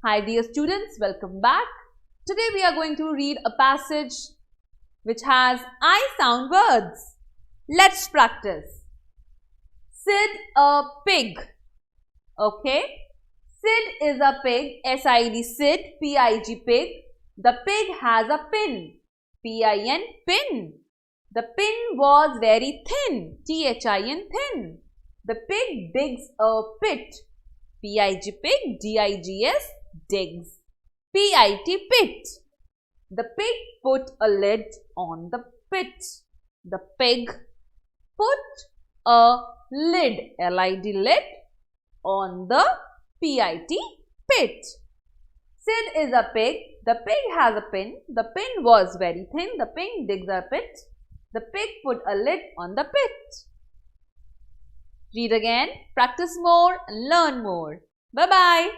Hi dear students, welcome back. Today we are going to read a passage which has I sound words. Let's practice. Sid a pig. Okay. Sid is a pig. S-I-D Sid, P-I-G pig. The pig has a pin. P-I-N pin. The pin was very thin. T-H-I-N thin. The pig digs a pit. P-I-G pig, D-I-G-S digs. P-I-T pit. The pig put a lid on the pit. The pig put a lid, L-I-D lid, on the P-I-T pit. Sid is a pig. The pig has a pin. The pin was very thin. The pig digs a pit. The pig put a lid on the pit. Read again, practice more and learn more. Bye-bye.